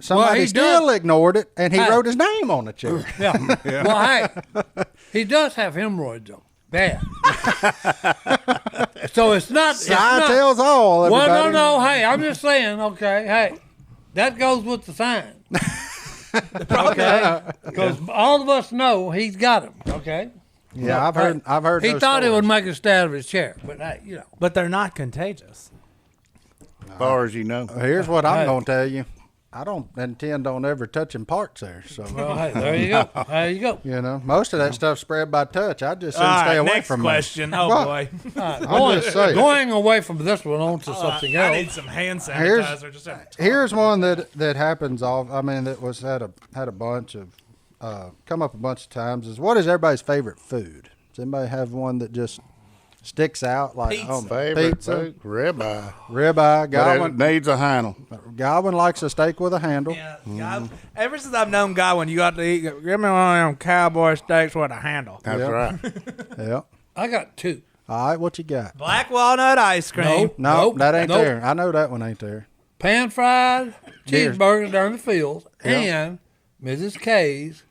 somebody he still does- ignored it, and he Hey. wrote his name on the chair. Yeah. Well, hey, he does have hemorrhoids though. Bad. So it's not. It's Sign not tells all. well, Everybody. no. Hey, I'm just saying. Okay. Hey, that goes with the sign. Okay. Because all of us know he's got them. Okay. Yeah, I've heard. He those thought he stories. would make a stab of his chair, but hey, But they're not contagious. As far as you know. Here's what I'm Hey. going to tell you. I don't intend on ever touching parts there. So, Well, hey, there you go. There you go. most of that stuff spread by touch. I just All said stay right, away next from question. me. Oh Well, boy, I'm just saying. Going away from this one on to something I need else. some hand Here's- sanitizer. Just have to Here's one that happens all. I mean, that was had a bunch of come up a bunch of times. Is what is everybody's favorite food? Does anybody have one that just sticks out like Pizza. Favorite pizza, food, ribeye. ribeye? But it Godwin, needs a handle. Godwin likes a steak with a handle. Yeah, God, ever since I've known Godwin, you got to eat. Give me one of them cowboy steaks with a handle. That's Yeah. right. Yeah. I got two. All right, what you got? Black walnut ice cream. No, Nope, that ain't nope. there. I know that one ain't there. Pan fried Deer. cheeseburgers down the field, Yeah. and Mrs. K's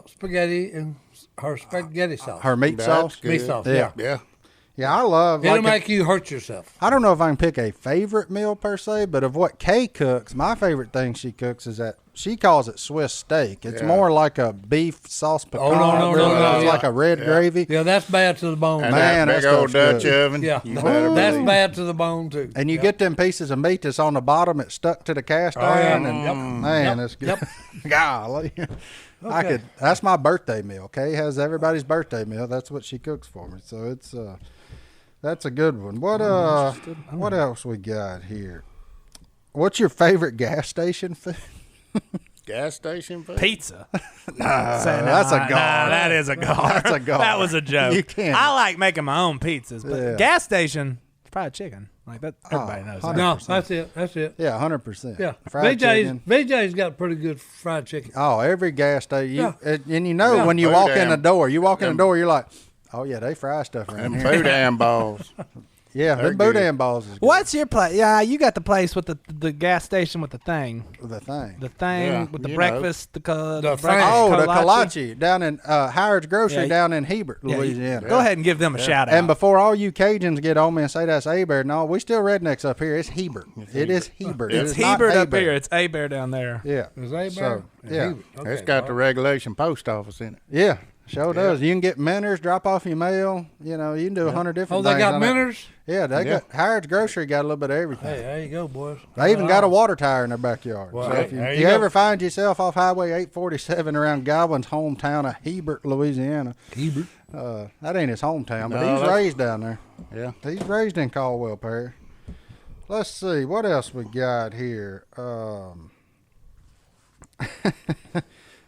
spaghetti and her spaghetti sauce. Her meat That's sauce. good. meat sauce. Yeah. Yeah. Yeah. Yeah, I love. It'll like make you hurt yourself. I don't know if I can pick a favorite meal per se, but of what Kay cooks, my favorite thing she cooks is that she calls it Swiss steak. It's Yeah. more like a beef sauce pecan. no. It's like a red gravy. Yeah, that's bad to the bone. And Man, that big that old stuff's Dutch good. oven. Yeah, You better that's believe. bad to the bone too. And you get them pieces of meat that's on the bottom. It's stuck to the cast iron. And man, it's good. Golly. That's my birthday meal. Kay has everybody's birthday meal. That's what she cooks for me. So it's that's a good one. What else we got here? What's your favorite gas station food? Gas station food? Pizza. That's a gar. That is a gar. That's a gar. That was a joke. You can't. I like making my own pizzas, but Yeah. gas station, fried chicken. Like that, everybody knows that. No, that's it. That's it. Yeah, 100%. Yeah, Fried chicken. VJ's got pretty good fried chicken. Oh, every gas station. Yeah. And you know when you Food walk in am- the door, you're like, oh yeah, they fry stuff around Them here. boudin balls. Yeah, They're them good. boudin balls is good. What's your place? Yeah, you got the place with the gas station with the thing. The thing. The thing Yeah, with the you breakfast. The breakfast Oh, the kolache. kolache down in Howard's Grocery Yeah, down in Hebert, Yeah, Louisiana. Go ahead and give them a shout out. And before all you Cajuns get on me and say that's Hebert, no, we still rednecks up here. It's Hebert. It is Hebert. it's It is not Hebert up Hebert. here. It's A Bear down there. Yeah. Is they So, better? yeah. It's got the regulation post office in it. Yeah. Sure does. You can get Menners, drop off your mail. You know, you can do 100 different Oh, things. they got on it. Menners? Yeah, they got Howard's Grocery got a little bit of everything. Hey, there you go, boys. They even got a water tower in their backyard. Well, So if there you you go. ever find yourself off Highway 847 around Godwin's hometown of Hebert, Louisiana, Hebert. that ain't his hometown, but No, he's that's- raised down there. Yeah. He's raised in Caldwell Parish. Let's see, what else we got here?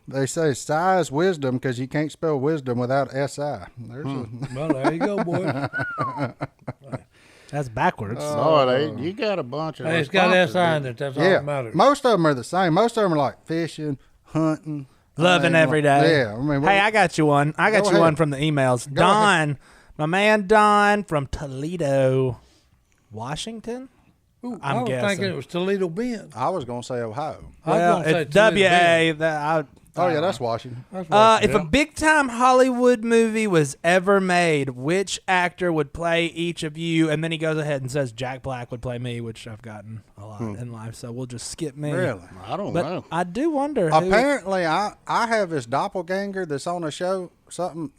They say SI is wisdom because you can't spell wisdom without SI. There's Well, there you go, boys. That's backwards. Lord, you got a bunch of Hey, it's got sponsors, SI in dude. it. That's all yeah, that matters. most of them are the same. Most of them are like fishing, hunting. Loving every day. Yeah, I mean, Hey, I got you one. I got Go you one ahead. from the emails. Go Don, my man Don from Toledo, Washington. Ooh, I'm I was guessing. thinking it was Toledo Bend. I was gonna say Ohio. I was Well, gonna say it's Toledo WA. Bend. Oh yeah, that's Washington. That's what If a big time Hollywood movie was ever made, which actor would play each of you? And then he goes ahead and says Jack Black would play me, which I've gotten a lot in life. So we'll just skip me. Really? I don't But know. I do wonder. Who, Apparently, I have this doppelganger that's on a show. Something.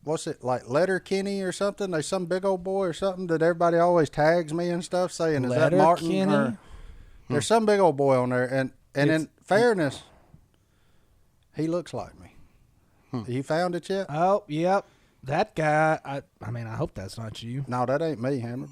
What's it like? Letterkenny or something? There's some big old boy or something that everybody always tags me and stuff, saying, "Is that Martin?" Letterkenny? Or, there's some big old boy on there, and in fairness, he looks like me. You found it yet? Oh, yep. That guy. I mean, I hope that's not you. No, that ain't me, Hammer.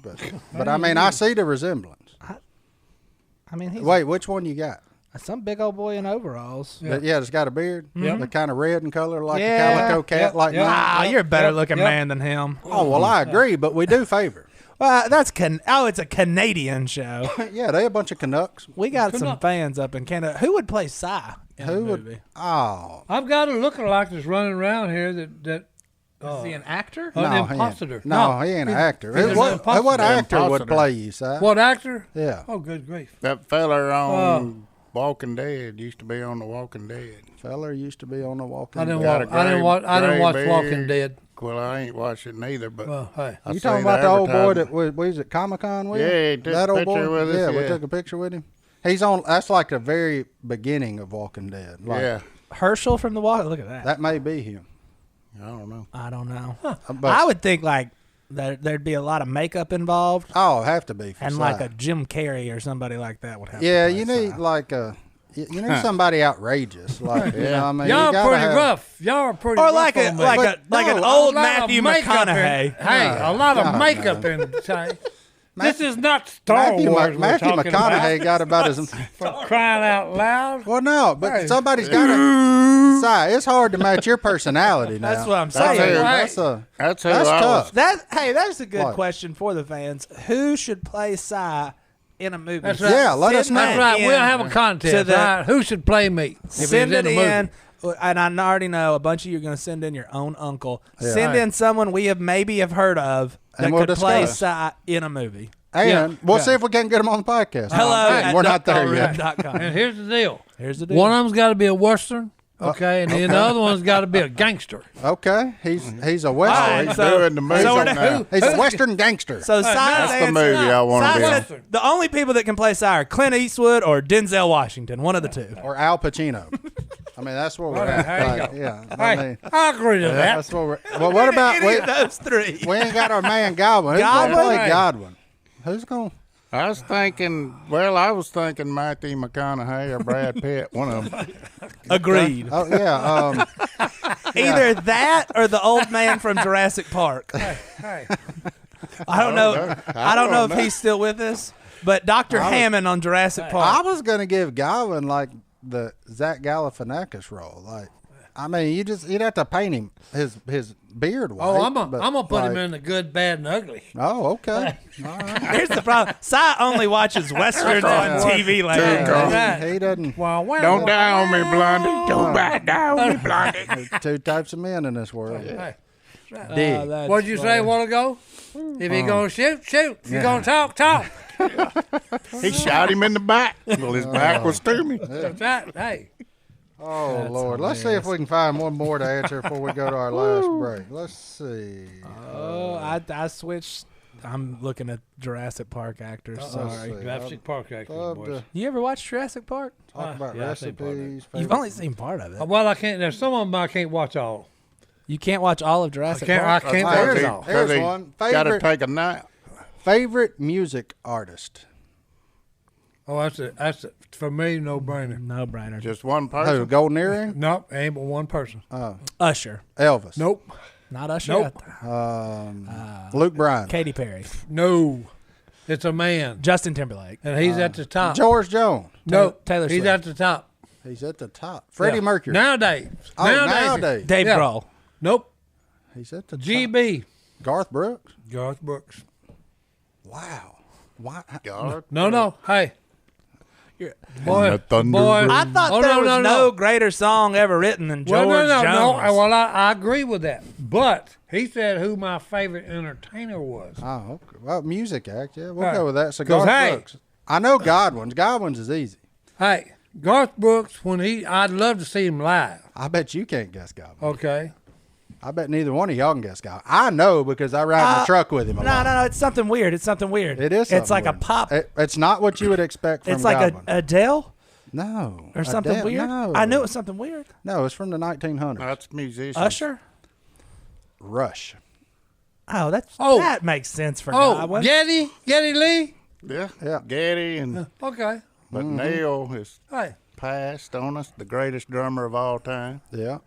But I mean, I see the resemblance. I mean, he's Wait, which one you got? some big old boy in overalls. Yeah, it's got a beard. Yep. The kind of red in color, like Yeah. a calico cat, Yep. like Yep. mine. Wow, you're a better Yep. looking Yep. man than him. Oh well, I agree, but we do favor. Well, it's a Canadian show. Yeah, they a bunch of Canucks. We got some Canuck. fans up in Canada. Who would play Si in the Who movie? would? Oh, I've got a lookalike that's running around here that Is he an actor? an no, imposter. he ain't an actor. he's an What imposter. actor would Imposter. play you, Si? What actor? Yeah, Oh, good grief. That feller on Walking Dead used to be on The Walking Dead. feller used to be on the Walking I didn't Dead. Got a watch. I didn't gray watch beard. Walking Dead. Well, I ain't watched it neither, but Well, hey. I You seen talking about the old boy advertisement. that was at Comic Con with? Yeah, you? he took that a old picture boy. with us, Yeah, we yeah. took a picture with him. He's on. That's like the very beginning of Walking Dead. Like, Yeah, Herschel from The Walk. Look at that. that may be him. I don't know. I don't know. But I would think like there'd be a lot of makeup involved, oh, have to be for and Si. like a Jim Carrey or somebody like that would have. Yeah, to play you need Si. like a. You need somebody outrageous, like you know. I mean, Y'all you are gotta pretty have, rough. Y'all are pretty or rough like a on me. like But a like an no, old A lot of Matthew makeup in- McConaughey. Hey, a lot of God, makeup in it. Say. This is not Star Matthew, Wars. Matthew we're talking McConaughey about. got about as. For crying out loud. Well, no, but Hey. somebody's got to. Si, it's hard to match your personality now. That's what I'm That's saying. who- That's a. That's who That's I tough. That's a good What? question for the fans. Who should play Si in a movie? That's right. Yeah, let us Send know. That's that right. in. We'll have a contest. to the- right? Who should play me? If Send it's it in. The in. movie. And I already know a bunch of you are going to send in your own uncle. Yeah. Send Right. in someone we have maybe have heard of that And we'll could play discuss. Si in a movie. And Yeah. we'll Yeah. see if we can get them on the podcast. Hello, Hey, at we're not there yet. duckcallroom.com. And here's the deal. Here's the deal. One of them's got to be a Western. Okay, and then the other one's got to be a gangster. Okay, he's a Oh, western. he's doing the movie now. He's a western gangster. So Si's That's the answer- movie I want Si to be in. said the only people that can play Si are Clint Eastwood or Denzel Washington. One of the two. Or Al Pacino. I mean, that's what we're at. there you Like, go. yeah, I Hey, mean, I agree to that. that's what we're. Well, what about Any of we? those three? We ain't got our man Godwin. Who's gonna Godwin? play Godwin? Who's gonna? I was thinking Matthew McConaughey or Brad Pitt, one of them. Agreed. Oh yeah. Either that or the old man from Jurassic Park. Hey, I don't know. I don't know if he's still with us, but Dr. Hammond on Jurassic I Park. was gonna give Godwin like the Zach Galifianakis role. Like, I mean, you'd have to paint him his beard white. oh, I'm but, gonna put him like- in the good, bad, and ugly. Oh, okay. Here's the problem. Si only watches westerns on TV like that. He doesn't. Well, Don't die on me, Blondie. Don't die on me, Blondie. There's two types of men in this world. Hey, Dig. what'd you say a while ago? If you're gonna shoot, shoot. If you're gonna talk, talk. He shot him in the back. Well, his back was to me. That's right. Hey, Oh Lord, let's see if we can find one more to answer before we go to our last break. Let's see. Oh, I switched. I'm looking at Jurassic Park actors. Let's Sorry. see. Jurassic Park actors, Love boys. to You ever watched Jurassic Park? talk about yeah, I think part of it. recipes. You've only seen part of it. Well, I can't. There's some of them I can't watch all. You can't watch all of I Jurassic can't. Park. I can't There's watch he- all. Here's one. Got to Favorite take a nap. favorite music artist. Oh, that's it. For me, no brainer. No brainer. Just one Who? person. Golden Earring. Nope, ain't but one person. Usher. Elvis. Nope, Not Usher. Nope. Luke Bryan. Katy Perry. no. It's a man, Justin Timberlake. and he's at the top. George Jones. No, Taylor he's Swift. at the top. He's at the top. Freddie Yeah. Mercury. Nowadays. Oh, nowadays. Dave Yeah. Grohl. Nope. He's at the top. GB. Garth Brooks. Garth Brooks. Wow. Why? God. No. Hey. the Boy, Thunder boy. Bird. I thought Oh, there no, was no, no no. greater song ever written than George Well, no. Jones. Well, I agree with that. But he said who my favorite entertainer was. Oh, okay. Well, music act. Yeah, we'll Right. go with that. So 'Cause, Garth hey. Brooks. I know Godwin's. Godwin's is easy. Hey, Garth Brooks, I'd love to see him live. I bet you can't guess Godwin. Okay. I bet neither one of y'all can guess Godwin. I know because I ride my truck with him a lot. No, it's something weird. It's something weird. It is. It's something like a weird. pop. It's not what you would expect from It's like Godwin. a Adele No. or something Adele- weird. No. I knew it was something weird. No, it's from the 1900s. That's musicians. Usher. Rush. Oh, Oh. that makes sense for Oh, Godwin. Getty Lee. Yeah. Yeah. Getty and Okay. but Neil has Hey, passed on us, the greatest drummer of all time. Yeah.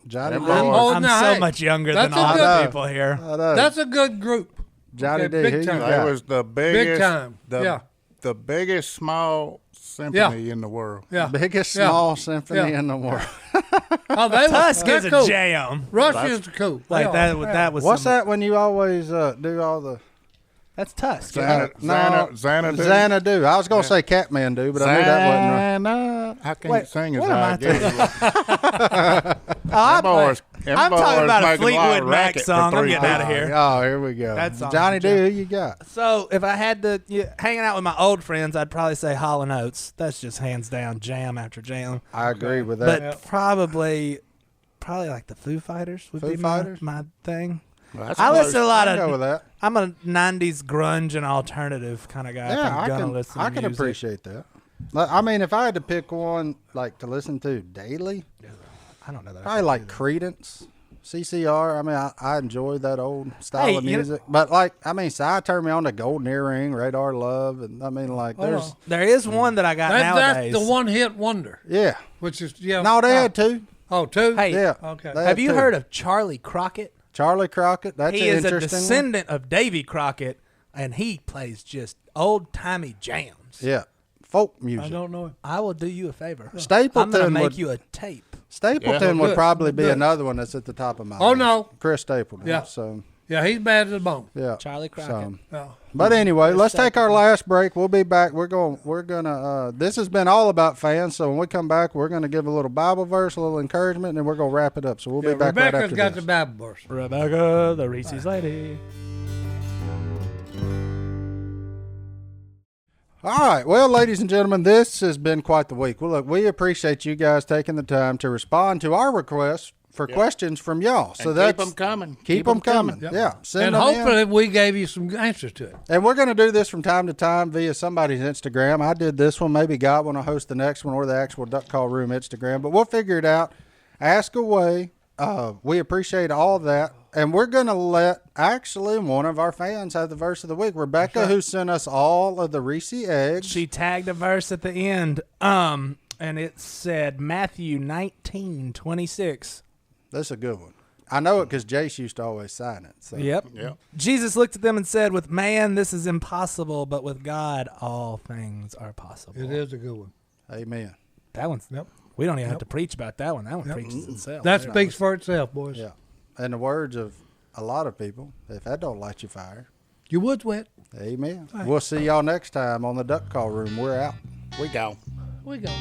Johnny Them D. boys. Oh, I'm now, so hey, much younger that's than a all good- the people here. I know. that's a good group. Johnny Okay, D. big Who you time. got? That was the biggest, time. The, Yeah. the biggest small symphony in the world. Yeah. Biggest Yeah. small symphony Yeah. in the world. Oh, they Tusk they're is a cool. jam. Rush is cool. Like They are. that was. What's some- that when you always do all the That's Tusk. Xanadu. Xanadu. I was gonna say Catmandu, but I knew that wasn't right. Xanadu. I can't Wait, sing as what am high I as I'm boys. I'm talking about a Fleetwood Mac song. I'm getting out of here. Oh, here we go. That song's Johnny a D. jam. Who you got? So if I had to hanging out with my old friends, I'd probably say Hall & Oates. That's just hands down jam after jam. I agree with But that. probably like the Foo Fighters would Foo be Fighters? my thing. That's I listen to a lot I go with of. that. I'm a '90s grunge and alternative kind of guy. if Yeah, I'm I gonna can. listen I to can music. appreciate that. Like, I mean, if I had to pick one like to listen to daily, I don't know that. I probably can like do that. Credence, CCR. I mean, I enjoy that old style Hey, of you know- music. But like, I mean, Si turned me on to Golden Earring, Radar Love, and I mean, like, Hold there's on. There is one that I got That's nowadays. the one-hit wonder, yeah. which is No, they had two. Oh, two. Hey, Yeah. Okay. They have had you two. heard of Charlie Crockett? Charlie Crockett? That's He an is a interesting one. descendant of Davy Crockett, and he plays just old-timey jams. Yeah, folk I music. don't know. I will do you a favor. Stapleton I'm gonna make would- you a tape. Stapleton Yeah. would Good. probably be Good. another one that's at the top of my Oh, list. no. Chris Stapleton. Yeah. So Yeah, he's bad as a bone. yeah, Charlie Crockett. So, Yeah. but anyway, let's take our last break. We'll be back. We're gonna. This has been all about fans. So when we come back, we're gonna give a little Bible verse, a little encouragement, and then we're gonna wrap it up. So we'll be back right Rebecca's after got this. the Bible verse. Rebecca, the Reese's lady. All right. Well, ladies and gentlemen, this has been quite the week. Well, look, we appreciate you guys taking the time to respond to our requests for questions from y'all. So keep them coming. Keep them coming. Yep. Yeah. Send And them hopefully in. we gave you some answers to it. And we're going to do this from time to time via somebody's Instagram. I did this one. Maybe Godwin will host the next one, or the actual Duck Call Room Instagram. But we'll figure it out. Ask away. We appreciate all that. And we're going to let actually one of our fans have the verse of the week. Rebecca, who sent us all of the Reese eggs. She tagged a verse at the end, and it said Matthew 19:26. That's a good one. I know it because Jace used to always sign it. So. Yep. Jesus looked at them and said, with man this is impossible, but with God all things are possible. It is a good one. Amen. That one's, we don't even have to preach about that one. That one preaches itself. That speaks for itself, boys. Yeah. In the words of a lot of people, if that don't light your fire. Your wood's wet. Amen. We'll see y'all next time on the Duck Call Room. We're out. We go. We go.